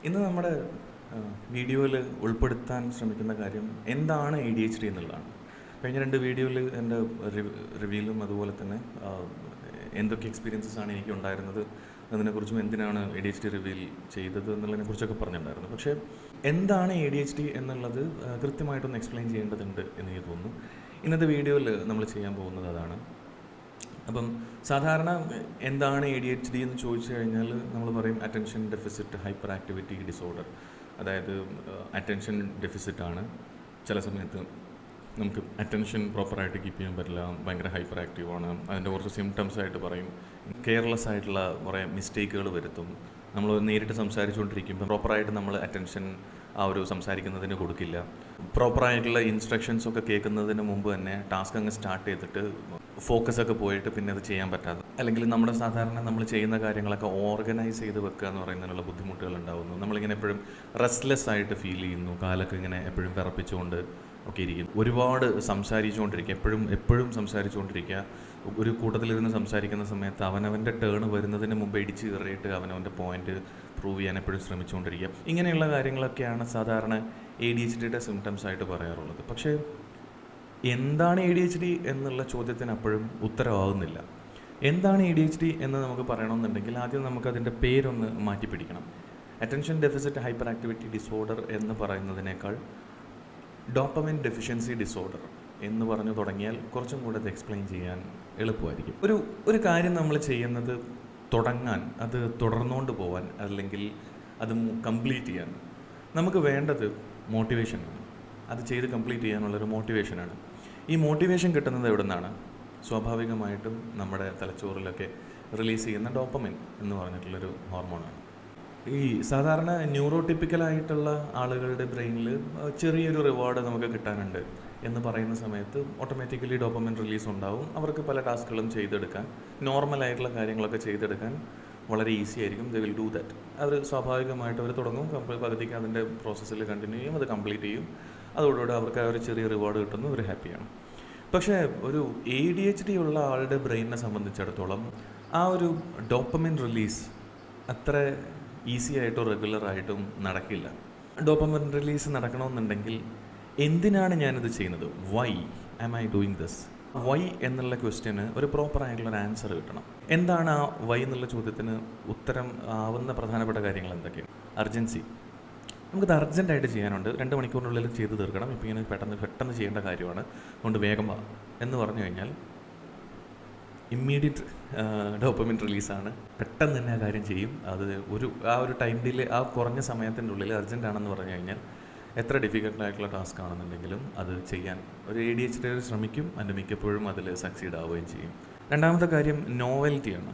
ഇന്ന് നമ്മുടെ വീഡിയോയിൽ ഉൾപ്പെടുത്താൻ ശ്രമിക്കുന്ന കാര്യം എന്താണ് ADHD എന്നുള്ളതാണ്. കഴിഞ്ഞ 2 വീഡിയോയിൽ എൻ്റെ റിവ്യൂലും അതുപോലെ തന്നെ എന്തൊക്കെ എക്സ്പീരിയൻസസ് ആണ് എനിക്ക് ഉണ്ടായിരുന്നത്, അതിനെക്കുറിച്ചും എന്തിനാണ് ADHD റിവീൽ ചെയ്തത് എന്നുള്ളതിനെക്കുറിച്ചൊക്കെ പറഞ്ഞിട്ടുണ്ടായിരുന്നു. പക്ഷേ എന്താണ് ADHD എന്നുള്ളത് കൃത്യമായിട്ടൊന്ന് എക്സ്പ്ലെയിൻ ചെയ്യേണ്ടതുണ്ട് എന്ന് എനിക്ക് തോന്നുന്നു. ഇന്നത്തെ വീഡിയോയിൽ നമ്മൾ ചെയ്യാൻ പോകുന്നത് അതാണ്. അപ്പം സാധാരണ എന്താണ് ADHD എന്ന് ചോദിച്ചു കഴിഞ്ഞാൽ നമ്മൾ പറയും attention deficit hyper activity disorder. അതായത് അറ്റൻഷൻ ഡെഫിസിറ്റാണ്. ചില സമയത്ത് നമുക്ക് അറ്റൻഷൻ പ്രോപ്പറായിട്ട് കീപ്പ് ചെയ്യാൻ പറ്റില്ല, ഭയങ്കര ഹൈപ്പർ ആക്റ്റീവാണ്. അതിൻ്റെ കുറച്ച് സിംറ്റംസ് ആയിട്ട് പറയും. കെയർലെസ് ആയിട്ടുള്ള കുറേ മിസ്റ്റേക്കുകൾ വരുത്തും. നമ്മൾ നേരിട്ട് സംസാരിച്ചുകൊണ്ടിരിക്കുമ്പോൾ പ്രോപ്പറായിട്ട് നമ്മൾ അറ്റൻഷൻ ആ ഒരു സംസാരിക്കുന്നതിന് കൊടുക്കില്ല. പ്രോപ്പറായിട്ടുള്ള ഇൻസ്ട്രക്ഷൻസ് ഒക്കെ കേൾക്കുന്നതിന് മുമ്പ് തന്നെ ടാസ്ക് അങ്ങ് സ്റ്റാർട്ട് ചെയ്തിട്ട് ഫോക്കസൊക്കെ പോയിട്ട് പിന്നെ അത് ചെയ്യാൻ പറ്റാതെ, അല്ലെങ്കിൽ നമ്മുടെ സാധാരണ നമ്മൾ ചെയ്യുന്ന കാര്യങ്ങളൊക്കെ ഓർഗനൈസ് ചെയ്ത് വെക്കുക എന്ന് പറയുന്നതിനുള്ള ബുദ്ധിമുട്ടുകൾ ഉണ്ടാകുന്നു. നമ്മളിങ്ങനെ എപ്പോഴും റെസ്റ്റ്ലെസ് ആയിട്ട് ഫീൽ ചെയ്യുന്നു, കാലൊക്കെ ഇങ്ങനെ എപ്പോഴും വിറപ്പിച്ചുകൊണ്ട് ഒക്കെ ഇരിക്കും. ഒരുപാട് സംസാരിച്ചുകൊണ്ടിരിക്കുക, എപ്പോഴും സംസാരിച്ചുകൊണ്ടിരിക്കുക. ഒരു കൂട്ടത്തിലിരുന്ന് സംസാരിക്കുന്ന സമയത്ത് അവനവൻ്റെ ടേൺ വരുന്നതിന് മുമ്പ് ഇടിച്ച് കയറിയിട്ട് അവനവൻ്റെ പോയിന്റ് പ്രൂവ് ചെയ്യാൻ എപ്പോഴും ശ്രമിച്ചുകൊണ്ടിരിക്കുക. ഇങ്ങനെയുള്ള കാര്യങ്ങളൊക്കെയാണ് സാധാരണ ADHDയുടെ സിംറ്റംസ് ആയിട്ട് പറയാറുള്ളത്. പക്ഷേ എന്താണ് ADHD എന്നുള്ള ചോദ്യത്തിന് അപ്പോഴും ഉത്തരവാകുന്നില്ല. എന്താണ് ADHD എന്ന് നമുക്ക് പറയണമെന്നുണ്ടെങ്കിൽ ആദ്യം നമുക്കതിൻ്റെ പേരൊന്ന് മാറ്റി പിടിക്കണം. Attention deficit hyper activity disorder എന്ന് പറയുന്നതിനേക്കാൾ ഡോപ്പമിൻ ഡെഫിഷ്യൻസി ഡിസോർഡർ എന്ന് പറഞ്ഞു തുടങ്ങിയാൽ കുറച്ചും കൂടെ അത് എക്സ്പ്ലെയിൻ ചെയ്യാൻ എളുപ്പമായിരിക്കും. ഒരു കാര്യം നമ്മൾ ചെയ്യുന്നത് തുടങ്ങാൻ, അത് തുടർന്നുകൊണ്ട് പോകാൻ, അല്ലെങ്കിൽ അത് കംപ്ലീറ്റ് ചെയ്യാൻ നമുക്ക് വേണ്ടത് മോട്ടിവേഷനാണ്. അത് ചെയ്ത് കംപ്ലീറ്റ് ചെയ്യാനുള്ളൊരു മോട്ടിവേഷനാണ്. ഈ മോട്ടിവേഷൻ കിട്ടുന്നത് എവിടെ നിന്നാണ്? സ്വാഭാവികമായിട്ടും നമ്മുടെ തലച്ചോറിലൊക്കെ റിലീസ് ചെയ്യുന്ന ഡോപ്പമിൻ എന്ന് പറഞ്ഞിട്ടുള്ളൊരു ഹോർമോണാണ്. ഈ സാധാരണ ന്യൂറോടിപ്പിക്കലായിട്ടുള്ള ആളുകളുടെ ബ്രെയിനിൽ ചെറിയൊരു റിവാർഡ് നമുക്ക് കിട്ടാനുണ്ട് എന്ന് പറയുന്ന സമയത്ത് ഓട്ടോമാറ്റിക്കലി ഡോപ്പമിൻ റിലീസ് ഉണ്ടാവും. അവർക്ക് പല ടാസ്കുകളും ചെയ്തെടുക്കാൻ, നോർമലായിട്ടുള്ള കാര്യങ്ങളൊക്കെ ചെയ്തെടുക്കാൻ വളരെ ഈസി ആയിരിക്കും. They will do that. അവർ സ്വാഭാവികമായിട്ട് അവർ തുടങ്ങും, പകുതിക്ക് അതിൻ്റെ പ്രോസസ്സിൽ കണ്ടിന്യൂ ചെയ്യും, അത് കംപ്ലീറ്റ് ചെയ്യും. അതോടുകൂടി അവർക്ക് ആ ഒരു ചെറിയ റിവാർഡ് കിട്ടുന്നു, അവർ ഹാപ്പിയാണ്. പക്ഷേ ഒരു ADHD ഉള്ള ആളുടെ ബ്രെയിനിനെ സംബന്ധിച്ചിടത്തോളം ആ ഒരു ഡോപ്പമിൻ റിലീസ് അത്ര ഈസി ആയിട്ടോ റെഗുലറായിട്ടും നടക്കില്ല. ഡോപ്പമിൻ റിലീസ് നടക്കണമെന്നുണ്ടെങ്കിൽ എന്തിനാണ് ഞാനിത് ചെയ്യുന്നത്, why am I doing this, why എന്നുള്ള ക്വസ്റ്റ്യന് ഒരു പ്രോപ്പറായിട്ടുള്ളൊരു ആൻസർ കിട്ടണം. എന്താണ് ആ വൈ എന്നുള്ള ചോദ്യത്തിന് ഉത്തരം ആവുന്ന പ്രധാനപ്പെട്ട കാര്യങ്ങൾ എന്തൊക്കെയാണ്? അർജൻസി. നമുക്കിത് അർജൻറ്റായിട്ട് ചെയ്യാനുണ്ട്, 2 മണിക്കൂറിനുള്ളിൽ ചെയ്ത് തീർക്കണം, ഇപ്പോൾ ഇങ്ങനെ പെട്ടെന്ന് ചെയ്യേണ്ട കാര്യമാണ്, അതുകൊണ്ട് വേഗം വാ എന്ന് പറഞ്ഞു കഴിഞ്ഞാൽ ഇമ്മീഡിയറ്റ് ഡോപ്പമിൻ റിലീസാണ്. പെട്ടെന്ന് തന്നെ ആ കാര്യം ചെയ്യും. അത് ആ ഒരു ടൈം ഡിലേ, ആ കുറഞ്ഞ സമയത്തിൻ്റെ ഉള്ളിൽ അർജൻറ്റ് ആണെന്ന് പറഞ്ഞു കഴിഞ്ഞാൽ എത്ര ഡിഫിക്കൽട്ടായിട്ടുള്ള ടാസ്ക് ആണെന്നുണ്ടെങ്കിലും അത് ചെയ്യാൻ ഒരു ADHD ശ്രമിക്കും. അതിൻ്റെ മിക്കപ്പോഴും അതിൽ സക്സീഡ് ആവുകയും ചെയ്യും. രണ്ടാമത്തെ കാര്യം നോവൽറ്റിയാണ്.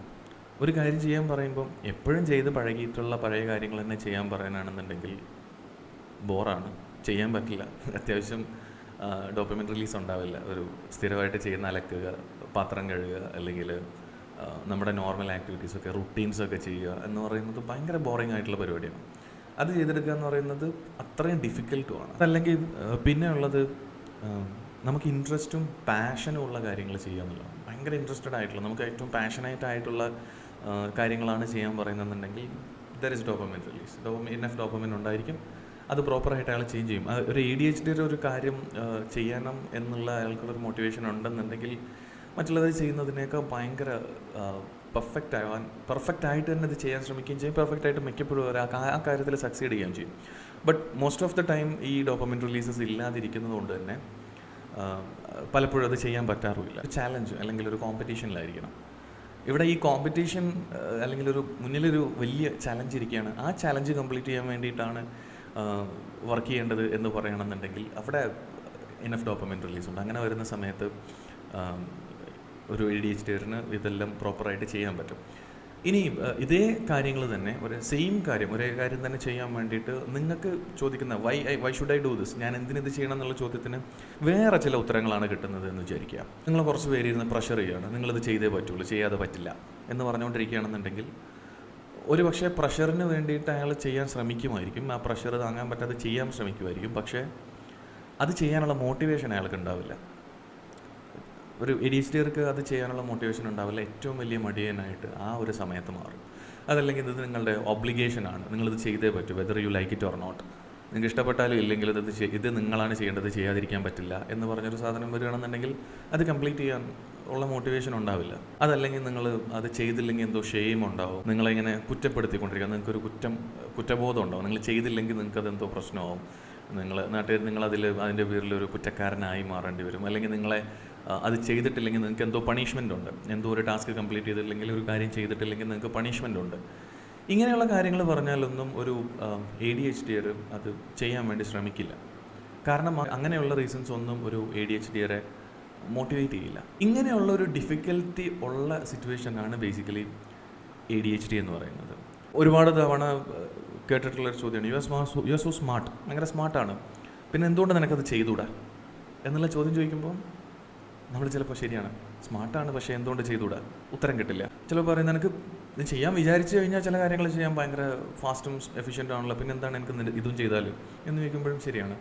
ഒരു കാര്യം ചെയ്യാൻ പറയുമ്പോൾ എപ്പോഴും ചെയ്ത് പഴകിയിട്ടുള്ള പഴയ കാര്യങ്ങൾ തന്നെ ചെയ്യാൻ പറയാനാണെന്നുണ്ടെങ്കിൽ ബോറാണ്, ചെയ്യാൻ പറ്റില്ല. അത്യാവശ്യം ഡോപ്പമിൻ റിലീസ് ഉണ്ടാവില്ല. ഒരു സ്ഥിരമായിട്ട് ചെയ്യുന്ന അലക്കുക, പാത്രം കഴുകുക, അല്ലെങ്കിൽ നമ്മുടെ നോർമൽ ആക്ടിവിറ്റീസൊക്കെ റുട്ടീൻസൊക്കെ ചെയ്യുക എന്ന് പറയുന്നത് ഭയങ്കര ബോറിംഗ് ആയിട്ടുള്ള പരിപാടിയാണ്. അത് ചെയ്തെടുക്കുക എന്ന് പറയുന്നത് അത്രയും ഡിഫിക്കൽട്ടുമാണ്. അതല്ലെങ്കിൽ പിന്നെ ഉള്ളത് നമുക്ക് ഇൻട്രസ്റ്റും പാഷനും ഉള്ള കാര്യങ്ങൾ ചെയ്യുക എന്നുള്ളതാണ്. ഭയങ്കര ഇൻട്രസ്റ്റഡ് ആയിട്ടുള്ള, നമുക്ക് ഏറ്റവും പാഷനേറ്റ് ആയിട്ടുള്ള കാര്യങ്ങളാണ് ചെയ്യാൻ പറയുന്നതെന്നുണ്ടെങ്കിൽ there is dopamine release. Enough dopamine ഉണ്ടായിരിക്കും. അത് പ്രോപ്പറായിട്ട് അയാൾ ചെയ്യും. ഒരു ADHDയുടെ ഒരു കാര്യം ചെയ്യണം എന്നുള്ള അയാൾക്കുള്ളൊരു മോട്ടിവേഷൻ ഉണ്ടെന്നുണ്ടെങ്കിൽ മറ്റുള്ളത് ചെയ്യുന്നതിനേക്കാൾ ഭയങ്കര പെർഫെക്റ്റ് ആയിട്ട് തന്നെ ഇത് ചെയ്യാൻ ശ്രമിക്കുകയും ചെയ്യും. പെർഫെക്റ്റായിട്ട് മിക്കപ്പോഴും ആ കാര്യത്തിൽ സക്സീഡ് ചെയ്യുകയും ചെയ്യും. But most of the time ഈ ഡോപ്പമിൻ റിലീസസ് ഇല്ലാതിരിക്കുന്നത് കൊണ്ട് തന്നെ പലപ്പോഴും അത് ചെയ്യാൻ പറ്റാറുമില്ല. ഒരു ചാലഞ്ച് അല്ലെങ്കിൽ ഒരു കോമ്പറ്റീഷനിലായിരിക്കണം. ഇവിടെ ഈ കോമ്പറ്റീഷൻ അല്ലെങ്കിൽ മുന്നിലൊരു വലിയ ചാലഞ്ച് ഇരിക്കുകയാണ്. ആ ചാലഞ്ച് കംപ്ലീറ്റ് ചെയ്യാൻ വേണ്ടിയിട്ടാണ് വർക്ക് ചെയ്യേണ്ടത് എന്ന് പറയണമെന്നുണ്ടെങ്കിൽ അവിടെ ഇനഫ് ഡോപ്പമിൻ റിലീസ് ഉണ്ട്. അങ്ങനെ വരുന്ന സമയത്ത് ഒരു ADHDന് ഇതെല്ലാം പ്രോപ്പറായിട്ട് ചെയ്യാൻ പറ്റും. ഇനി ഇതേ കാര്യങ്ങൾ തന്നെ ഒരേ കാര്യം തന്നെ ചെയ്യാൻ വേണ്ടിയിട്ട് നിങ്ങൾക്ക് ചോദിക്കുന്ന why should I do this, ഞാൻ എന്തിനിത് ചെയ്യണം എന്നുള്ള ചോദ്യത്തിന് വേറെ ചില ഉത്തരങ്ങളാണ് കിട്ടുന്നത് എന്ന് വിചാരിക്കുക. നിങ്ങൾ കുറച്ച് പേര് ഇരുന്ന് പ്രഷർ ചെയ്യുകയാണ്, നിങ്ങളിത് ചെയ്തേ പറ്റുള്ളൂ, ചെയ്യാതെ പറ്റില്ല എന്ന് പറഞ്ഞുകൊണ്ടിരിക്കുകയാണെന്നുണ്ടെങ്കിൽ ഒരു പക്ഷേ പ്രഷറിന് വേണ്ടിയിട്ട് അയാൾ ചെയ്യാൻ ശ്രമിക്കുമായിരിക്കും. ആ പ്രഷർ താങ്ങാൻ പറ്റാതെ ചെയ്യാൻ ശ്രമിക്കുമായിരിക്കും. പക്ഷേ അത് ചെയ്യാനുള്ള മോട്ടിവേഷൻ അയാൾക്ക് ഉണ്ടാവില്ല. ഒരു ADHDർക്ക് അത് ചെയ്യാനുള്ള മോട്ടിവേഷൻ ഉണ്ടാവില്ല. ഏറ്റവും വലിയ മടിയനായിട്ട് ആ ഒരു സമയത്ത് മാറും. അതല്ലെങ്കിൽ ഇത് നിങ്ങളുടെ ഒബ്ലിഗേഷനാണ്, നിങ്ങളിത് ചെയ്തേ പറ്റൂ, whether you like it or not. നിങ്ങൾക്ക് ഇഷ്ടപ്പെട്ടാലും ഇല്ലെങ്കിലും ഇത് നിങ്ങളാണ് ചെയ്യേണ്ടത്, ചെയ്യാതിരിക്കാൻ പറ്റില്ല എന്ന് പറഞ്ഞൊരു സാധനം വരികയാണെന്നുണ്ടെങ്കിൽ അത് കംപ്ലീറ്റ് ചെയ്യാൻ ഉള്ള മോട്ടിവേഷൻ ഉണ്ടാവില്ല. അതല്ലെങ്കിൽ നിങ്ങൾ അത് ചെയ്തില്ലെങ്കിൽ എന്തോ ഷെയിം ഉണ്ടാവും, നിങ്ങളിങ്ങനെ കുറ്റപ്പെടുത്തിക്കൊണ്ടിരിക്കുക, നിങ്ങൾക്കൊരു കുറ്റബോധം ഉണ്ടാവും. നിങ്ങൾ ചെയ്തില്ലെങ്കിൽ നിങ്ങൾക്കതെന്തോ പ്രശ്നമാവും, നിങ്ങളതിൽ അതിൻ്റെ പേരിൽ ഒരു കുറ്റക്കാരനായി മാറേണ്ടി വരും. അല്ലെങ്കിൽ നിങ്ങളെ അത് ചെയ്തിട്ടില്ലെങ്കിൽ നിങ്ങൾക്ക് എന്തോ പണിഷ്മെൻ്റ് ഉണ്ട്, എന്തോ ഒരു ടാസ്ക് കംപ്ലീറ്റ് ചെയ്തില്ലെങ്കിൽ, ഒരു കാര്യം ചെയ്തിട്ടില്ലെങ്കിൽ നിങ്ങൾക്ക് പണിഷ്മെൻ്റ് ഉണ്ട്. ഇങ്ങനെയുള്ള കാര്യങ്ങൾ പറഞ്ഞാലൊന്നും ഒരു ADHDer അത് ചെയ്യാൻ വേണ്ടി ശ്രമിക്കില്ല. കാരണം അങ്ങനെയുള്ള റീസൺസ് ഒന്നും ഒരു ADHDരെ മോട്ടിവേറ്റ് ചെയ്യില്ല. ഇങ്ങനെയുള്ള ഒരു ഡിഫിക്കൽറ്റി ഉള്ള സിറ്റുവേഷനാണ് ബേസിക്കലി ADHD എന്ന് പറയുന്നത്. ഒരുപാട് തവണ കേട്ടിട്ടുള്ളൊരു ചോദ്യമാണ്, യു ആർ സോ സ്മാർട്ട്, ഭയങ്കര സ്മാർട്ടാണ്, പിന്നെ എന്തുകൊണ്ട് നിനക്കത് ചെയ്തുകൂടാ എന്നുള്ള ചോദ്യം ചോദിക്കുമ്പോൾ നമ്മൾ ചിലപ്പോൾ ശരിയാണ്, സ്മാർട്ടാണ്, പക്ഷേ എന്തുകൊണ്ട് ചെയ്തുകൂടാ, ഉത്തരം കിട്ടില്ല. ചിലപ്പോൾ പറയുന്നത് എനിക്ക് ഇത് ചെയ്യാൻ വിചാരിച്ചു കഴിഞ്ഞാൽ ചില കാര്യങ്ങൾ ചെയ്യാൻ ഭയങ്കര ഫാസ്റ്റും എഫിഷ്യൻ്റും ആണല്ലോ, പിന്നെ എന്താണ് എനിക്ക് ഇതും ചെയ്താൽ എന്ന് ചോദിക്കുമ്പോഴും ശരിയാണ്,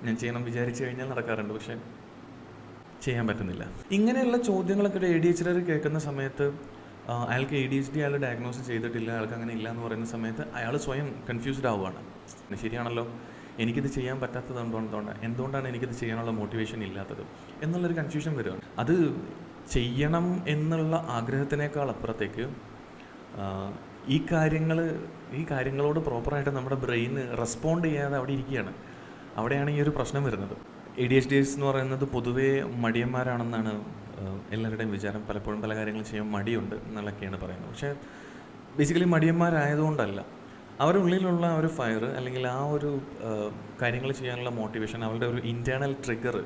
ഞാൻ ചെയ്യണം വിചാരിച്ചു കഴിഞ്ഞാൽ നടക്കാറുണ്ട്, പക്ഷേ ചെയ്യാൻ പറ്റുന്നില്ല. ഇങ്ങനെയുള്ള ചോദ്യങ്ങളൊക്കെ ഒരു ADHDer കേൾക്കുന്ന സമയത്ത് അയാൾക്ക് ADHD അയാൾ ഡയഗ്നോസ് ചെയ്തിട്ടില്ല, അയാൾക്ക് അങ്ങനെ ഇല്ല എന്ന് പറയുന്ന സമയത്ത് അയാൾ സ്വയം കൺഫ്യൂസ്ഡ് ആവുകയാണ്. ശരിയാണല്ലോ, എനിക്കിത് ചെയ്യാൻ പറ്റാത്തത് എന്തുകൊണ്ടാണ് എനിക്കിത് ചെയ്യാനുള്ള മോട്ടിവേഷൻ ഇല്ലാത്തത് എന്നുള്ളൊരു കൺഫ്യൂഷൻ വരികയാണ്. അത് ചെയ്യണം എന്നുള്ള ആഗ്രഹത്തിനേക്കാൾ അപ്പുറത്തേക്ക് ഈ കാര്യങ്ങളോട് പ്രോപ്പറായിട്ട് നമ്മുടെ ബ്രെയിൻ റെസ്പോണ്ട് ചെയ്യാതെ അവിടെ ഇരിക്കുകയാണ്. അവിടെയാണ് ഈ ഒരു പ്രശ്നം വരുന്നത്. ADHDers എന്ന് പറയുന്നത് പൊതുവേ മടിയന്മാരാണെന്നാണ് എല്ലാവരുടെയും വിചാരം. പലപ്പോഴും പല കാര്യങ്ങൾ ചെയ്യാൻ മടിയുണ്ട് എന്നുള്ളതൊക്കെയാണ് പറയുന്നത്. പക്ഷേ ബേസിക്കലി മടിയന്മാരായതുകൊണ്ടല്ല, അവരുടെ ഉള്ളിലുള്ള ഒരു ഫയർ അല്ലെങ്കിൽ ആ ഒരു കാര്യങ്ങൾ ചെയ്യാനുള്ള മോട്ടിവേഷൻ, അവരുടെ ഒരു ഇൻറ്റേർണൽ ട്രിഗർ,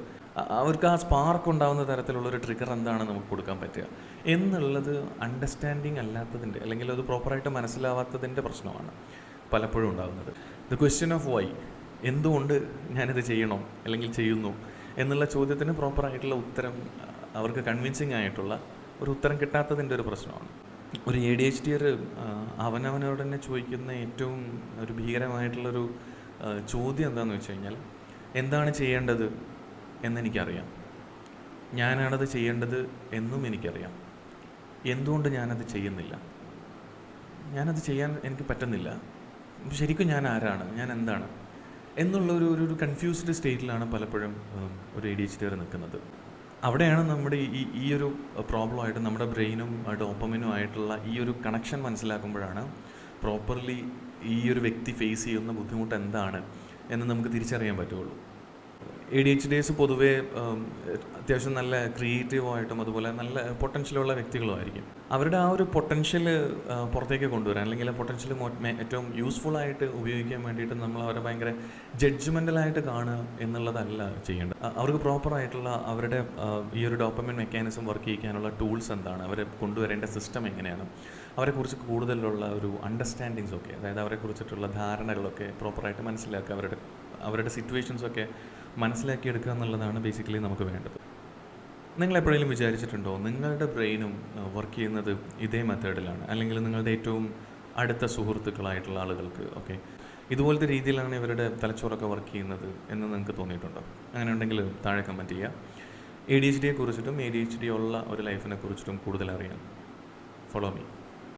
അവർക്ക് ആ സ്പാർക്ക് ഉണ്ടാകുന്ന തരത്തിലുള്ളൊരു ട്രിഗർ എന്താണ് നമുക്ക് കൊടുക്കാൻ പറ്റുക എന്നുള്ളത് അണ്ടർസ്റ്റാൻഡിങ് അല്ലാത്തതിൻ്റെ അല്ലെങ്കിൽ അത് പ്രോപ്പറായിട്ട് മനസ്സിലാവാത്തതിൻ്റെ പ്രശ്നമാണ് പലപ്പോഴും ഉണ്ടാകുന്നത്. ദ ക്വസ്റ്റ്യൻ ഓഫ് വൈ, എന്തുകൊണ്ട് ഞാനിത് ചെയ്യണം അല്ലെങ്കിൽ ചെയ്യുന്നു എന്നുള്ള ചോദ്യത്തിന് പ്രോപ്പറായിട്ടുള്ള ഉത്തരം, അവർക്ക് കൺവിൻസിങ് ആയിട്ടുള്ള ഒരു ഉത്തരം കിട്ടാത്തതിൻ്റെ ഒരു പ്രശ്നമാണ്. ഒരു ADHDer അവനവനോട് തന്നെ ചോദിക്കുന്ന ഏറ്റവും ഒരു ഭീകരമായിട്ടുള്ളൊരു ചോദ്യം എന്താണെന്ന് വെച്ച് കഴിഞ്ഞാൽ, എന്താണ് ചെയ്യേണ്ടത് എന്നെനിക്കറിയാം, ഞാനാണത് ചെയ്യേണ്ടത് എന്നും എനിക്കറിയാം, എന്തുകൊണ്ട് ഞാനത് ചെയ്യുന്നില്ല, ഞാനത് ചെയ്യാൻ എനിക്ക് പറ്റുന്നില്ല, ശരിക്കും ഞാൻ ആരാണ്, ഞാൻ എന്താണ് എന്നുള്ളൊരു കൺഫ്യൂസ്ഡ് സ്റ്റേറ്റിലാണ് പലപ്പോഴും ഒരു ADHDer നിൽക്കുന്നത്. അവിടെയാണ് നമ്മുടെ ഈ ഒരു പ്രോബ്ലമായിട്ട് നമ്മുടെ ബ്രെയിനും ഡോപ്പമിനും ആയിട്ടുള്ള ഈ ഒരു കണക്ഷൻ മനസ്സിലാക്കുമ്പോഴാണ് പ്രോപ്പർലി ഈ ഒരു വ്യക്തി ഫേസ് ചെയ്യുന്ന ബുദ്ധിമുട്ട് എന്താണ് എന്ന് നമുക്ക് തിരിച്ചറിയാൻ പറ്റുള്ളൂ. ADHDers പൊതുവേ അത്യാവശ്യം നല്ല ക്രിയേറ്റീവായിട്ടും അതുപോലെ നല്ല പൊട്ടൻഷ്യലുള്ള വ്യക്തികളുമായിരിക്കും. അവരുടെ ആ ഒരു പൊട്ടൻഷ്യൽ പുറത്തേക്ക് കൊണ്ടുവരാൻ അല്ലെങ്കിൽ ആ പൊട്ടൻഷ്യൽ ഏറ്റവും യൂസ്ഫുള്ളായിട്ട് ഉപയോഗിക്കാൻ വേണ്ടിയിട്ട് നമ്മൾ അവരെ ഭയങ്കര ജഡ്ജ്മെൻ്റലായിട്ട് കാണുക എന്നുള്ളതല്ല ചെയ്യേണ്ടത്. അവർക്ക് പ്രോപ്പറായിട്ടുള്ള അവരുടെ ഈ ഒരു ഡോപ്പമിൻ മെക്കാനിസം വർക്ക് ചെയ്യിക്കാനുള്ള ടൂൾസ് എന്താണ്, അവരെ കൊണ്ടുവരേണ്ട സിസ്റ്റം എങ്ങനെയാണ്, അവരെക്കുറിച്ച് കൂടുതലുള്ള ഒരു അണ്ടർസ്റ്റാൻഡിങ്സ് ഒക്കെ, അതായത് അവരെക്കുറിച്ചിട്ടുള്ള ധാരണകളൊക്കെ പ്രോപ്പറായിട്ട് മനസ്സിലാക്കുക, അവരുടെ സിറ്റുവേഷൻസൊക്കെ മനസ്സിലാക്കിയെടുക്കുക എന്നുള്ളതാണ് ബേസിക്കലി നമുക്ക് വേണ്ടത്. നിങ്ങൾ എപ്പോഴെങ്കിലും വിചാരിച്ചിട്ടുണ്ടോ നിങ്ങളുടെ ബ്രെയിനും വർക്ക് ചെയ്യുന്നത് ഇതേ മെത്തേഡിലാണ്, അല്ലെങ്കിൽ നിങ്ങളുടെ ഏറ്റവും അടുത്ത സുഹൃത്തുക്കളായിട്ടുള്ള ആളുകൾക്ക് ഒക്കെ ഇതുപോലത്തെ രീതിയിലാണ് ഇവരുടെ തലച്ചോറൊക്കെ വർക്ക് ചെയ്യുന്നത് എന്ന് നിങ്ങൾക്ക് തോന്നിയിട്ടുണ്ടോ? അങ്ങനെ ഉണ്ടെങ്കിൽ താഴെ കമൻറ്റ് ചെയ്യുക. ADHDയെ കുറിച്ചിട്ടും ADHD ഉള്ള ഒരു ലൈഫിനെ കുറിച്ചിട്ടും കൂടുതൽ അറിയാൻ ഫോളോ മീ.